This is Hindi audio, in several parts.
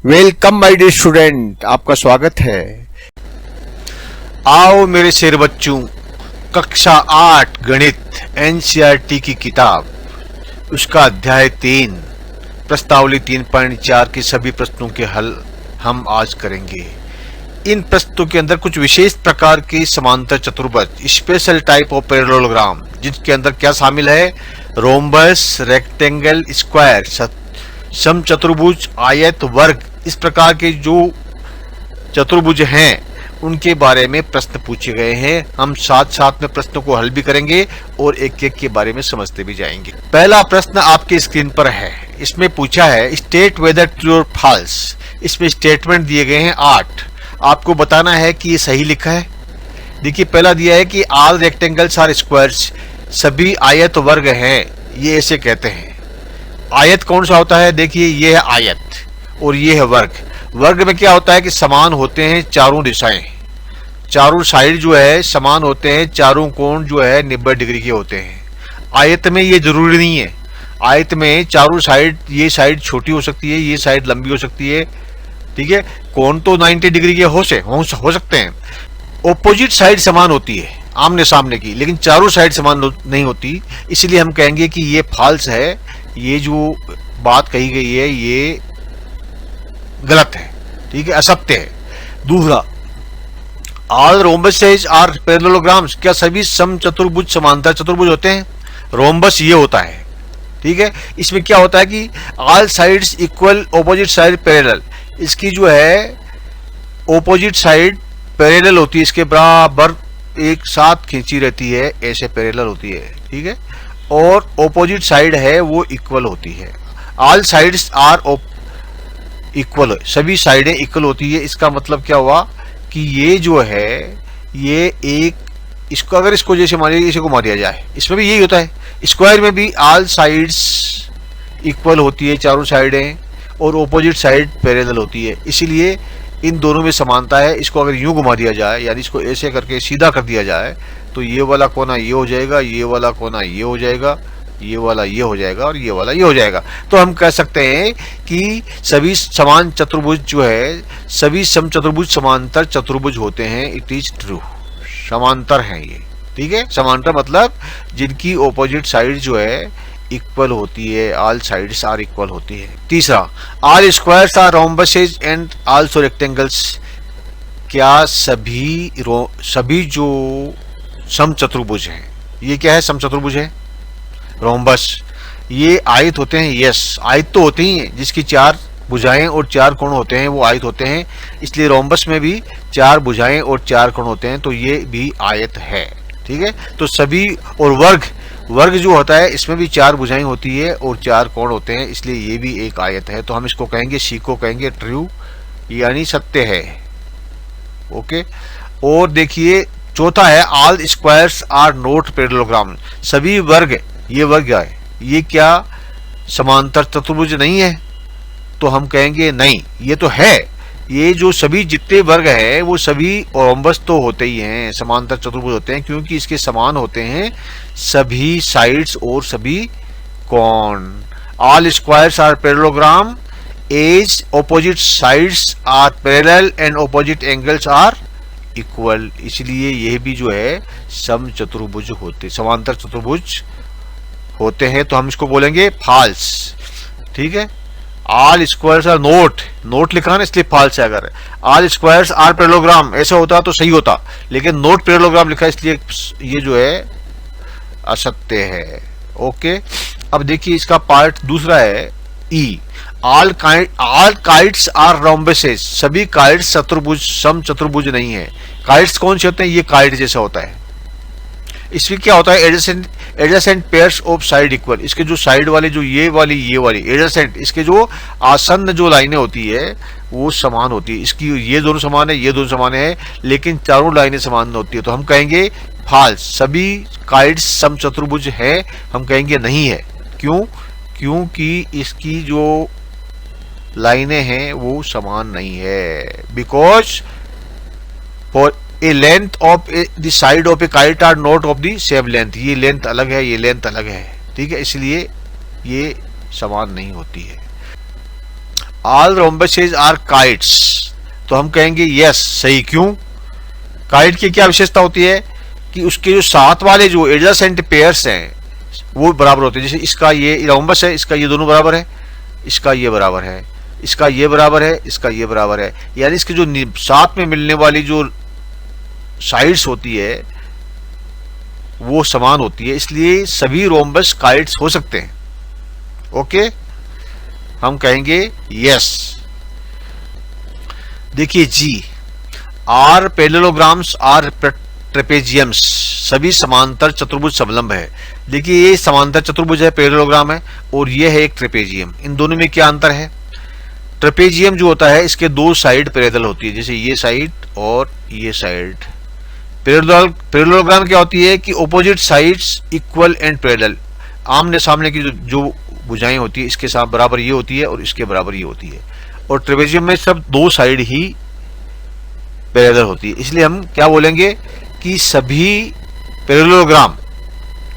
वेलकम माय डियर स्टूडेंट, आपका स्वागत है। आओ मेरे शेर बच्चों, कक्षा 8 गणित एनसीईआरटी की किताब, उसका अध्याय 3 प्रश्नावली 3.4 के सभी प्रश्नों के हल हम आज करेंगे। इन प्रश्नों के अंदर कुछ विशेष प्रकार के समांतर चतुर्भुज, स्पेशल टाइप ऑफ पैरेललोग्राम, जिसके अंदर क्या शामिल है, रोम्बस, रेक्टेंगल, स्क्वायर, समचतुर्भुज, आयत, वर्ग, इस प्रकार के जो चतुर्भुज हैं उनके बारे में प्रश्न पूछे गए हैं। हम साथ साथ में प्रश्नों को हल भी करेंगे और एक एक के बारे में समझते भी जाएंगे। पहला प्रश्न आपके स्क्रीन पर है। इसमें पूछा है स्टेट वेदर ट्रू और फॉल्स। इसमें स्टेटमेंट दिए गए हैं 8। आपको बताना है कि ये सही लिखा है। देखिए, पहला दिया है कि ऑल रेक्टेंगल्स आर स्क्वायर्स, सभी आयत वर्ग हैं, ये ऐसे कहते हैं। आयत कौन सा होता है? देखिए, ये है आयत और ये है वर्ग। वर्ग में क्या होता है कि समान होते हैं चारों दिशाएं, चारों साइड जो है समान होते हैं, चारों कोण जो है 90 डिग्री के होते हैं। आयत में ये जरूरी नहीं है। आयत में चारों साइड, ये साइड छोटी हो सकती है, ये साइड लंबी हो सकती है, ठीक है। कोण तो 90 डिग्री के हो सकते हैं। ऑपोजिट साइड समान होती है आमने सामने की, लेकिन चारों साइड समान नहीं होती। इसलिए हम कहेंगे कि ये फॉल्स है। ये जो बात कही गई है ये गलत है, ठीक है, असत्य है। दूसरा, ऑल रोम्बसेज आर पैरेललोग्राम्स, क्या सभी समचतुर्भुज समांतर चतुर्भुज होते हैं? रोम्बस ये होता है, ठीक है। इसमें क्या होता है कि all sides equal, opposite side parallel. इसकी जो है ऑपोजिट साइड पैरेलल होती है, इसके बराबर एक साथ खींची रहती है, ऐसे पैरेलल होती है, ठीक है। और ऑपोजिट साइड है वो इक्वल होती है। ऑल साइड्स आर इक्वल, सभी साइडें इक्वल होती है। इसका मतलब क्या हुआ कि ये जो है ये एक, इसको अगर इसको जैसे मानिए, इसी को मार दिया जाए, इसमें भी यही होता है। स्क्वायर में भी ऑल साइड्स इक्वल होती है, चारों साइडें, और ऑपोजिट साइड पैरेलल होती है। इसीलिए इन दोनों में समानता है। इसको अगर यूं घुमा दिया जाए, यानी इसको ऐसे करके सीधा कर दिया जाए, तो ये वाला कोना ये हो जाएगा, ये वाला कोना ये हो जाएगा, ये वाला ये हो जाएगा और ये वाला ये हो जाएगा। तो हम कह सकते हैं कि सभी समान चतुर्भुज जो है, सभी समचतुर्भुज समांतर चतुर्भुज होते हैं। इट इज ट्रू, समांतर हैं ये, ठीक है। समांतर मतलब जिनकी ऑपोजिट साइड जो है इक्वल होती है, ऑल साइड्स आर इक्वल होती है। तीसरा, all squares are rhombuses and also rectangles, क्या सभी जो समचतुर्भुज हैं, ये क्या है? समचतुर्भुज है। रोम्बस ये आयत होते हैं। यस, आयत तो होते ही हैं, जिसकी 4 भुजाएं और 4 कोण होते हैं वो आयत होते हैं। इसलिए रोम्बस में भी 4 भुजाएं और 4 कोण होते हैं, तो ये भी आयत है, ठीक है। तो सभी, और वर्ग जो होता है इसमें भी 4 भुजाएं होती है और 4 कोण होते हैं, इसलिए ये भी एक आयत है। तो हम इसको कहेंगे, सी को कहेंगे ट्रू, यानी सत्य है। ओके। और देखिए, चौथा है all squares are not parallelogram, सभी वर्ग, ये वर्ग है, ये क्या समांतर चतुर्भुज नहीं है? तो हम कहेंगे नहीं, ये तो है। ये जो सभी जितने वर्ग है वो सभी रोम्बस तो होते ही हैं, समांतर चतुर्भुज होते हैं, क्योंकि इसके समान होते हैं सभी साइड्स और सभी कोण। All squares are parallelogram as opposite sides are parallel and opposite angles are equal. इसलिए यह भी जो है समचतुर्भुज होते, समांतर चतुर्भुज होते हैं। तो हम इसको बोलेंगे फॉल्स, ठीक है। ऑल स्क्वायर्स आर नोट लिखा ना, इसलिए फॉल्स है। अगर ऑल स्क्वायर्स आर पैरेललोग्राम ऐसा होता तो सही होता, लेकिन नोट पैरेललोग्राम लिखा है, इसलिए ये जो है असत्य है। ओके। अब देखिए, इसका पार्ट दूसरा है ई, ऑल काइट्स आर रोम्बसेज, सभी काइट्स समचतुर्भुज नहीं है। काइट्स कौन से होते हैं? ये काइट जैसा होता है। इसमें क्या होता है? Adjacent pairs of side equal, इसके जो साइड वाले, जो ये वाली एडजेसेंट, इसके जो आसन्न जो लाइनें होती है वो समान होती है। इसकी ये दोनों समान है, ये दोनों समान है, लेकिन चारों लाइनें समान होती है। तो हम कहेंगे फॉल्स, सभी काइट्स समचतुर्भुज है। हम कहेंगे नहीं है। क्यों? क्योंकि इसकी जो लाइनें हैं वो समान नहीं है। Because for a length of the side of a kite are not of the same length, ये लेंथ अलग है, ये लेंथ अलग है, ठीक है। इसलिए ये समान नहीं होती है। ऑल रोम्बसेज आर काइट्स, तो हम कहेंगे यस, सही। क्यों? काइट की क्या विशेषता होती है कि उसके जो साथ वाले जो एडजेसेंट पेयर्स हैं वो बराबर होते हैं। जैसे इसका ये रोम्बस है, इसका ये दोनों बराबर है, इसका ये बराबर है, इसका ये बराबर है, इसका ये बराबर है, यानी इसके जो साथ में मिलने वाली जो साइड्स होती है वो समान होती है, इसलिए सभी रोम्बस काइट्स हो सकते हैं। ओके, हम कहेंगे यस। देखिए जी, आर पैरेललोग्राम्स आर ट्रेपेजियम्स, सभी समांतर चतुर्भुज समलंब है। देखिए ये समांतर चतुर्भुज है, पैरेललोग्राम है, और ये है एक ट्रेपेजियम। इन दोनों में क्या अंतर है? ट्रेपेजियम जो होता है इसके दो साइड पैरेलल होती है, जैसे ये साइड और ये साइड। पैरेललोग्राम क्या होती है कि opposite sides equal and parallel, आमने सामने की जो भुजाएं होती है इसके साथ बराबर ये होती है और इसके बराबर ये होती है। और ट्रेपेजियम में सब दो साइड ही पैरेलल होती है, इसलिए हम क्या बोलेंगे कि सभी पैरेललोग्राम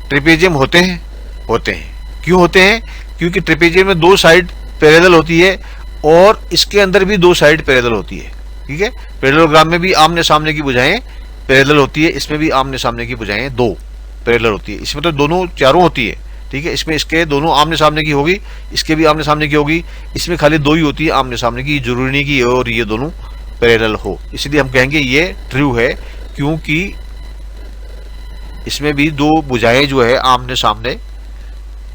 ट्रेपेजियम होते हैं। क्यों होते हैं? क्योंकि ट्रेपेजियम में दो साइड पैरेलल होती है और इसके अंदर भी दो साइड पैरेलल होती है। ठीक है, पैरेललोग्राम में भी आमने सामने की भुजाएं पैरेलल होती है, इसमें भी आमने सामने की भुजाएं दो पैरेलल होती है। इसमें तो दोनों चारों होती है, ठीक है, इसमें इसके दोनों आमने सामने की होगी, इसके भी आमने सामने की होगी, इसमें खाली दो ही होती है आमने सामने की, जरूरी नहीं कि और ये दोनों पैरेलल हो। इसलिए हम कहेंगे ये ट्रू है, क्योंकि इसमें भी दो भुजाएं जो है आमने सामने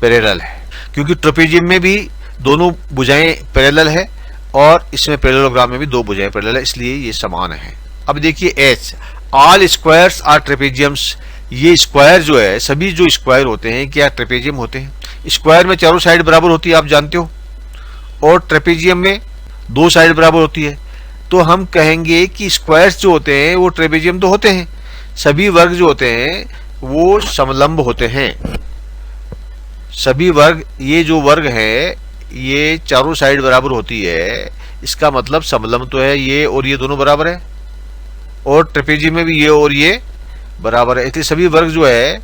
पैरेलल है, क्योंकि ट्रेपेजियम में भी दोनों भुजाएं पैरेलल है और इसमें पैरेललोग्राम में भी दो भुजाएं पैरेलल है, इसलिए ये समान है। अब देखिए एच, ऑल स्क्वायर्स आर ट्रेपेजियम्स, ये स्क्वायर जो है, सभी जो स्क्वायर होते हैं क्या ट्रेपेजियम होते हैं। स्क्वायर में चारों साइड बराबर होती है, आप जानते हो, और ट्रेपेजियम में दो साइड बराबर होती है। तो हम कहेंगे कि स्क्वायर्स जो होते हैं वो ट्रेपेजियम तो होते हैं, सभी वर्ग जो होते हैं वो समलंब होते हैं। सभी वर्ग, ये जो वर्ग है ये चारों साइड बराबर होती है, इसका मतलब समलंब तो है, ये और ये दोनों बराबर है, और ट्रेपेजियम में भी ये और ये बराबर है। इसलिए सभी वर्ग जो है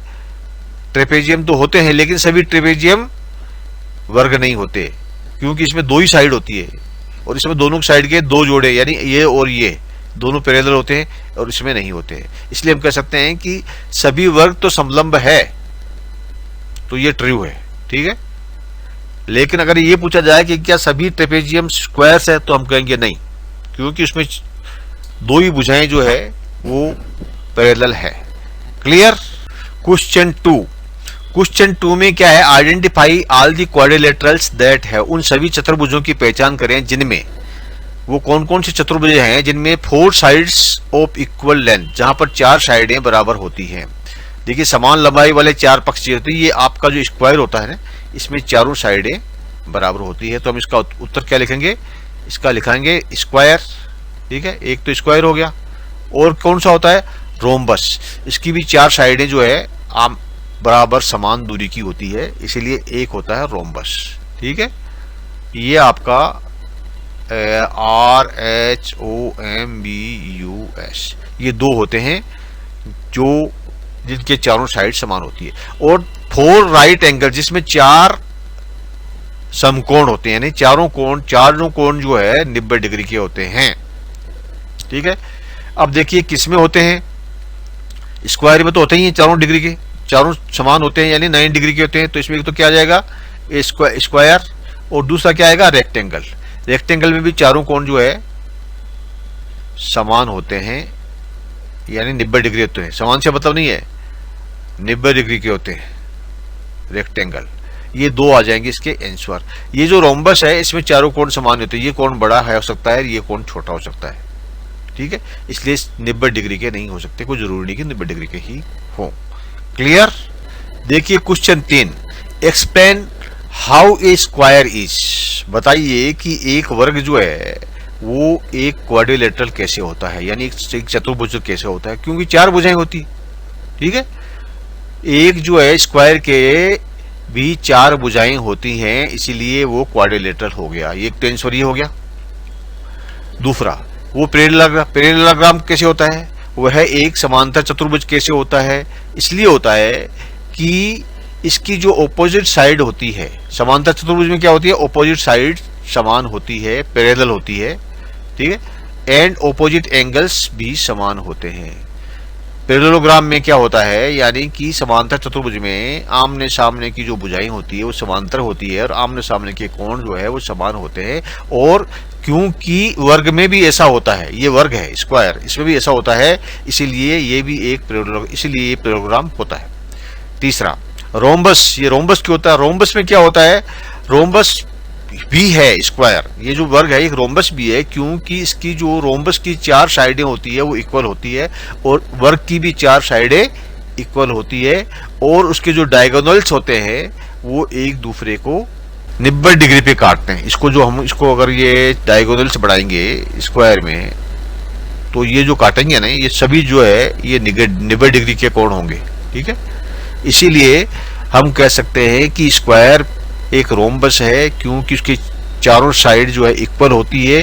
ट्रेपेजियम तो होते हैं, लेकिन सभी ट्रेपेजियम वर्ग नहीं होते, क्योंकि इसमें दो ही साइड होती है और इसमें दोनों साइड के दो जोड़े, यानी ये और ये दोनों पैरेलल होते हैं और इसमें नहीं होते हैं। इसलिए हम कह सकते हैं कि सभी वर्ग तो समलंब है, तो ये ट्रू है। ठीक है, लेकिन अगर ये पूछा जाए कि क्या सभी ट्रेपेजियम स्क्वायर्स है, तो हम कहेंगे नहीं, क्योंकि उसमें दो ही भुजाएं जो है वो पैरेलल है। क्लियर? क्वेश्चन 2, क्वेश्चन 2 में क्या है? Identify all the quadrilaterals that है, उन सभी चतुर्भुजों की पहचान करें जिनमें, वो कौन कौन से चतुर्भुज हैं जिनमें 4 साइड्स ऑफ इक्वल लेंथ, जहां पर 4 साइडें बराबर होती हैं। देखिए समान लंबाई वाले 4 पक्ष चाहिए होते हैं, ये आपका जो स्क्वायर होता है ना, इसमें चारों साइडें बराबर होती है। तो हम इसका उत्तर क्या लिखेंगे? इसका लिखेंगे स्क्वायर। ठीक है, एक तो स्क्वायर हो गया, और कौन सा होता है? रोम्बस। इसकी भी 4 साइडें जो है आम बराबर समान दूरी की होती है, इसीलिए एक होता है रोम्बस। ठीक है, ये आपका RHOMBUS, ये दो होते हैं जो जिनके चारों साइड समान होती है। और 4 राइट एंगल, जिसमें 4 समकोण होते हैं, यानी चारों कोण जो है 90 डिग्री के होते हैं। ठीक है, अब देखिए किसमें होते हैं? स्क्वायर में तो होते ही हैं चारों डिग्री के, चारों समान होते हैं, यानी 90 डिग्री के होते हैं। तो इसमें तो क्या आ जाएगा? स्क्वायर, और दूसरा क्या आएगा? रेक्टेंगल। रेक्टेंगल में भी चारों कोण जो है समान होते हैं, यानी 90 डिग्री होते हैं। समान से मतलब नहीं है, 90 डिग्री के होते हैं रेक्टेंगल। ये दो आ जाएंगे इसके आंसर। ये जो रोम्बस है इसमें चारों कोण समान होते हैं, ये कोण बड़ा है हो सकता है, ये कोण छोटा हो सकता है। ठीक है, इसलिए 90 डिग्री के नहीं हो सकते, कोई जरूरी नहीं कि 90 डिग्री के ही हो। क्लियर? देखिए question 3, explain how a square is, बताइए कि एक वर्ग जो है वो एक क्वाड्रिलेटरल कैसे होता है, यानी एक चतुर्भुज कैसे होता है, क्योंकि 4 भुजाएं होती। ठीक है, एक जो है स्क्वायर के भी 4 भुजाएं होती हैं, इसीलिए वो क्वाड्रिलेटरल हो गया। ये एक आंसर ये हो गया। दूसरा, वो पैरेललोग्राम कैसे होता है? वह एक समांतर चतुर्भुज कैसे होता है? इसलिए होता है कि इसकी जो ऑपोजिट साइड होती है, समांतर चतुर्भुज में क्या होती है? ऑपोजिट साइड समान होती है, पैरेलल होती है, ठीक है, एंड ऑपोजिट एंगल्स भी समान होते हैं। पैरेललोग्राम में क्या होता है, यानी कि समांतर चतुर्भुज में आमने सामने की जो भुजाएं होती है वो समांतर होती है और आमने सामने के कोण जो है वो समान होते हैं। और क्योंकि वर्ग में भी ऐसा होता है, ये वर्ग है स्क्वायर, इसमें भी ऐसा होता है, इसीलिए ये भी एक इसीलिए ये पैरेललोग्राम होता है। तीसरा रोम्बस, ये रोम्बस क्यों होता है? रोम्बस में क्या होता है, रोम्बस भी है स्क्वायर, ये जो वर्ग है एक रोम्बस भी है, क्योंकि इसकी जो रोम्बस की 4 साइडें होती है वो इक्वल होती है और वर्ग की भी 4 साइडें इक्वल होती है और उसके जो डायगोनल्स होते हैं वो एक दूसरे को 90 डिग्री पे काटते हैं। इसको जो हम इसको अगर ये डायगोनल्स बढ़ाएंगे स्क्वायर में तो ये जो काटेंगे ना ये सभी जो है ये 90 डिग्री के कोण होंगे, ठीक है। इसीलिए हम कह सकते हैं कि स्क्वायर एक रोम्बस है क्योंकि उसके चारों साइड जो है इक्वल होती है,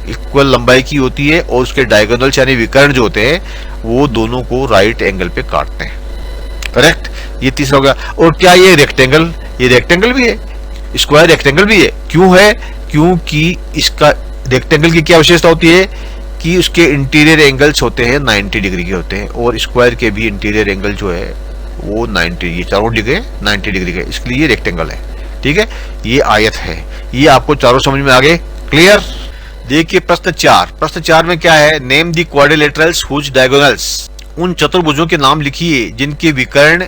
इक्वल लंबाई की होती है और उसके डायगोनल्स यानी विकर्ण जो होते हैं वो दोनों को राइट एंगल पे काटते हैं। करेक्ट, ये तीसरा हो गया। और क्या ये रेक्टेंगल, ये रेक्टेंगल भी है, स्क्वायर रेक्टेंगल भी है। क्यों है? क्योंकि इसका रेक्टेंगल की क्या विशेषता होती है कि उसके इंटीरियर एंगल्स होते हैं 90 डिग्री के होते हैं और स्क्वायर के भी इंटीरियर एंगल जो है वो 90, ये चारों डिग्री 90 डिग्री के, इसलिए ये रेक्टेंगल है, ठीक है। ये आयत है, ये आपको चारों समझ में आ गए, क्लियर। देखिए प्रश्न 4, प्रश्न 4 में क्या है, name the quadrilaterals whose diagonals, उन चतुर्भुजों के नाम लिखिए जिनके विकर्ण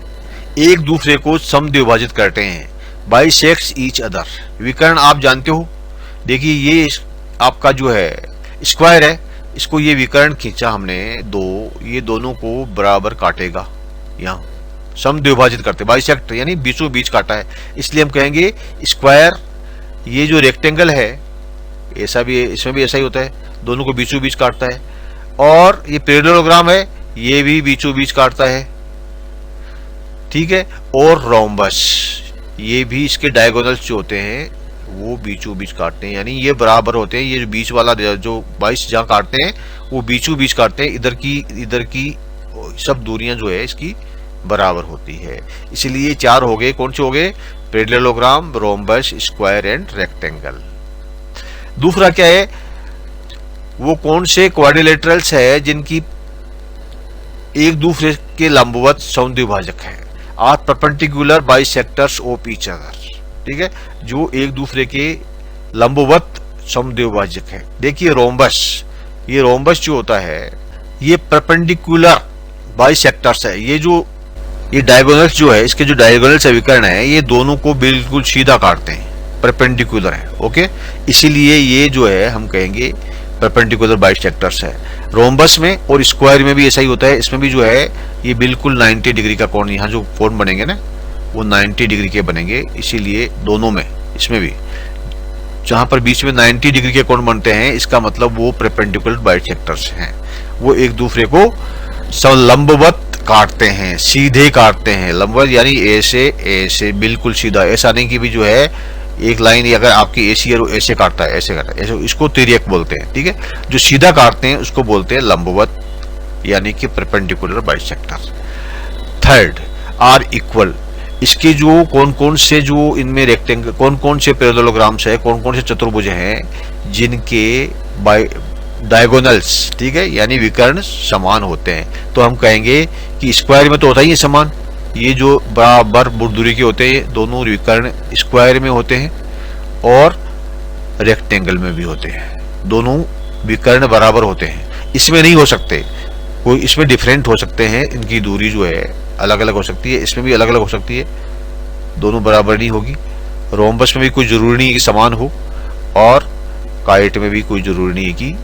एक दूसरे को समद्विभाजित करते हैं, बाइसेक्ट्स ईच अदर। विकर्ण आप जानते हो, देखिए ये आपका जो है स्क्वायर है, इसको ये विकर्ण खींचा हमने दो, ये दोनों को बराबर काटेगा, यहाँ समद्विभाजित करते, बाइसेक्ट यानी बीचों बीच काटा है, इसलिए हम कहेंगे स्क्वायर। ये जो रेक्टेंगल है ऐसा भी है, इसमें भी ऐसा ही होता है, दोनों को बीचों बीच काटता है। और ये पैरेललोग्राम है, ये भी बीचों बीच काटता है, ठीक है। और रोम्बस, ये भी इसके डायगोनल्स जो होते हैं वो बीचों बीच काटते हैं, यानी ये बराबर होते हैं। ये जो बीच वाला जो 22 जहां काटते हैं वो बीचों बीच काटते हैं, इधर की सब दूरियां जो है इसकी बराबर होती है। इसलिए 4 हो गए, कौन से हो गए? Parallelogram, rhombus, square and rectangle. दूसरा क्या है, वो कौन से क्वाड्रिलेटरल्स है जिनकी एक दूसरे के लंबवत समद्विभाजक है, are perpendicular bisectors of each other, ठीक है, जो एक दूसरे के लंबवत समद्विभाजक है। देखिए रोम्बस, ये रोम्बस जो होता है ये परपेंडिकुलर बाइसेक्टर्स है, ये जो ये डायगोनल्स जो है, इसके जो डायगोनल्स विकर्ण है ये दोनों को बिल्कुल सीधा काटते हैं, परपेंडिकुलर है, ओके। इसीलिए ये जो है हम कहेंगे परपेंडिकुलर बाइसेक्टर्स है रोम्बस में। और स्क्वायर में भी ऐसा ही होता है, इसमें भी जो है ये बिल्कुल 90 डिग्री का कोण, यहाँ जो कोण बनेंगे ना वो 90 डिग्री के बनेंगे, इसीलिए दोनों में, इसमें भी जहां पर बीच में 90 डिग्री के कोण बनते हैं इसका मतलब वो परपेंडिकुलर बाइसेक्टर्स हैं, वो एक दूसरे को लंबवत काटते हैं, सीधे काटते हैं। लंबवत यानी ऐसे ऐसे बिल्कुल सीधा, ऐसा नहीं कि भी जो है एक लाइन अगर आपकी ऐसी है ऐसे काटता है, ऐसे काटता है, ऐसे, इसको तिर्यक बोलते हैं, ठीक है। जो सीधा काटते हैं उसको बोलते हैं लंबवत यानी कि perpendicular bisector. Third, are equal, इसके जो कौन कौन से जो इनमें रेक्टेंगल, कौन कौन से पैरेललोग्राम्स है, कौन कौन से चतुर्भुज हैं जिनके डायगोनल्स, ठीक है, यानी विकर्ण समान होते हैं। तो हम कहेंगे कि स्क्वायर में तो होता ही है समान, ये जो बराबर दूरी के होते हैं दोनों विकर्ण स्क्वायर में होते हैं और रेक्टेंगल में भी होते हैं, दोनों विकर्ण बराबर होते हैं। इसमें नहीं हो सकते, कोई इसमें डिफरेंट हो सकते हैं, इनकी दूरी जो है अलग अलग हो सकती है, इसमें भी अलग अलग हो सकती है, दोनों बराबर नहीं होगी। रोम्बस में भी कोई जरूरी नहीं है कि समान हो और काइट में भी कोई जरूरी नहीं है कि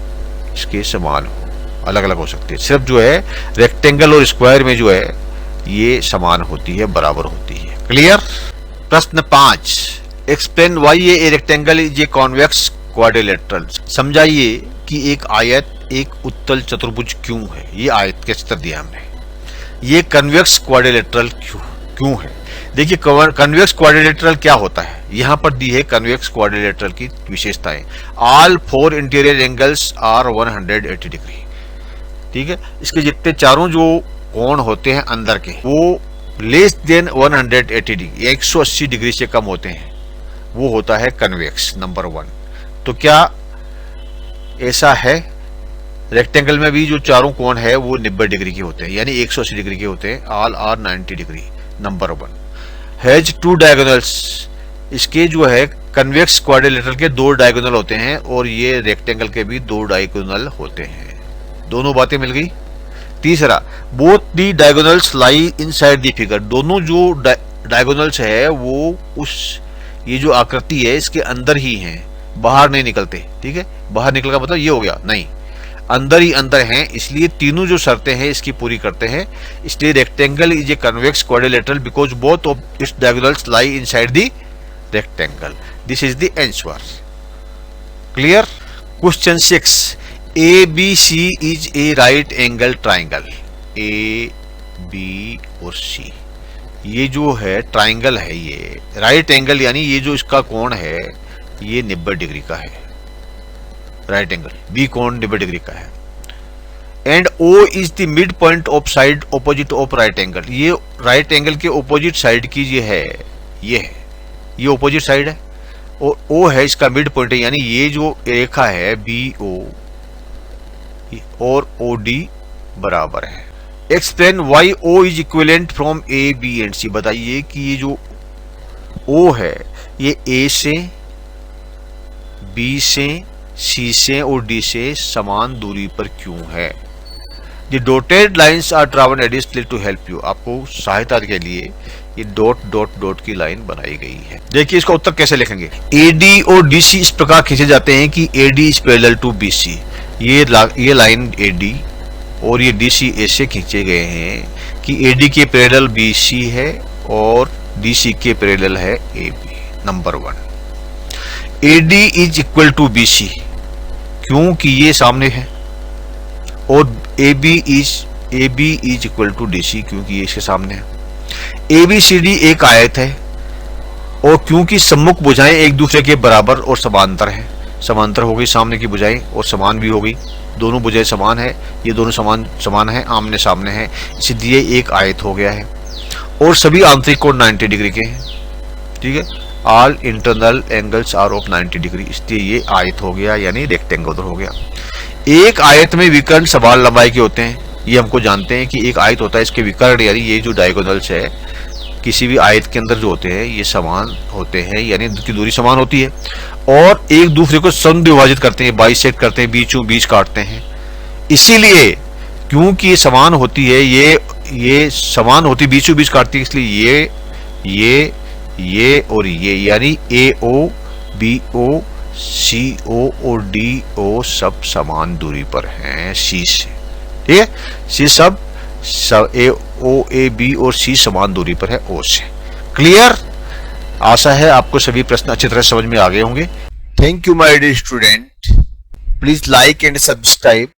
इसके समान हो, अलग अलग हो सकती है। सिर्फ जो है रेक्टेंगल और स्क्वायर में जो है ये समान होती है, बराबर होती है, क्लियर। प्रश्न 5, explain why a rectangle is a convex quadrilateral, समझाइए कि एक आयत एक उत्तल चतुर्भुज क्यों है। ये आयत के चित्र दिया हमने, ये कन्वेक्स क्वाड्रिलेटरल क्यों है। देखिए कन्वेक्स क्वाड्रिलेटरल क्या होता है, यहां पर दी है कन्वेक्स क्वाड्रिलेटरल की विशेषताएं। All 4 interior angles are 180 degree, ठीक है। इसके जितने चारों जो कोण होते हैं अंदर के वो लेस देन 180 डिग्री, 180 डिग्री से कम होते हैं, वो होता है कन्वेक्स, नंबर 1। तो क्या ऐसा है? रेक्टेंगल में भी जो चारों कोण है वो 90 डिग्री के होते हैं, यानी 180 डिग्री के होते हैं। All are 90 degree. Number 1 has 2 diagonals. इसके जो है कन्वेक्स क्वाड्रिलेटरल के 2 डायगोनल होते हैं और ये रेक्टेंगल के भी 2 डायगोनल होते हैं। दोनों बातें मिल गई। तीसरा, both the diagonals lie inside the figure. दोनों जो डायगोनल्स है वो उस ये जो आकृति है इसके अंदर ही हैं, बाहर नहीं निकलते। ठीक है, बाहर निकल का मतलब ये हो गया नहीं, अंदर ही अंदर हैं, इसलिए तीनों जो शर्तें हैं इसकी पूरी करते हैं। इसलिए rectangle is a convex quadrilateral because both of its diagonals lie inside the rectangle. This is the answer. Clear? Question 6, ABC is a right angle triangle. A, B और C ये जो है ट्राइंगल है, ये राइट एंगल यानी ये जो इसका कोण है ये 90 डिग्री का है। राइट एंगल बी कोण 90 डिग्री का है। And O is the mid point of side opposite of right angle. ये राइट एंगल के ऑपोजिट साइड की ये है, ये ऑपोजिट साइड है और O है इसका मिड पॉइंट है, यानी ये जो रेखा है BO और OD बराबर है। Explain why O is equivalent from A, B and C। बताइए कि ये जो O है ये A से, B से, C से और D से समान दूरी पर क्यों है? The dotted lines are drawn additionally to help you। आपको सहायता के लिए ये डॉट डॉट डॉट की लाइन बनाई गई है। देखिए इसका उत्तर कैसे लिखेंगे। AD और DC इस प्रकार खींचे जाते हैं कि AD is parallel to BC। ये लाइन AD और ये DC ऐसे खींचे गए हैं कि AD के पैरेलल BC है और DC के पैरेलल है AB। Number 1 AD is equal to BC क्योंकि ये सामने है और AB is equal to DC क्योंकि ये इसके सामने है। ABCD एक आयत है और क्योंकि सम्मुख भुजाएं एक दूसरे के बराबर और समांतर है, समांतर हो गई सामने की भुजाएं और समान भी हो गई, दोनों भुजाएं समान है, ये दोनों समान है, आमने सामने है, इसलिए एक आयत हो गया है और सभी आंतरिक कोण 90 डिग्री के हैं। ठीक है, all internal angles are of 90 डिग्री, इसलिए ये आयत हो गया यानी रेक्टेंगल हो गया। एक आयत में विकर्ण समान लंबाई के होते हैं, ये हमको जानते हैं कि एक आयत होता है, इसके विकर्ण यानी ये जो डायगोनल्स है किसी भी आयत के अंदर जो होते हैं ये समान होते हैं, यानी इनकी दूरी समान होती है और एक दूसरे को समद्विभाजित करते हैं, बाइसेक्ट करते हैं, बीचों बीच काटते हैं। इसीलिए क्योंकि ये समान होती है, ये समान होती बीचों बीच काटती है, इसलिए ये और ये यानी AO, BO, CO और DO सब समान दूरी पर हैं C से। ठीक है, C सब AO, AB और C समान दूरी पर है O से। क्लियर? आशा है आपको सभी प्रश्न अच्छी तरह समझ में आ गए होंगे। Thank you, my dear student. Please like and subscribe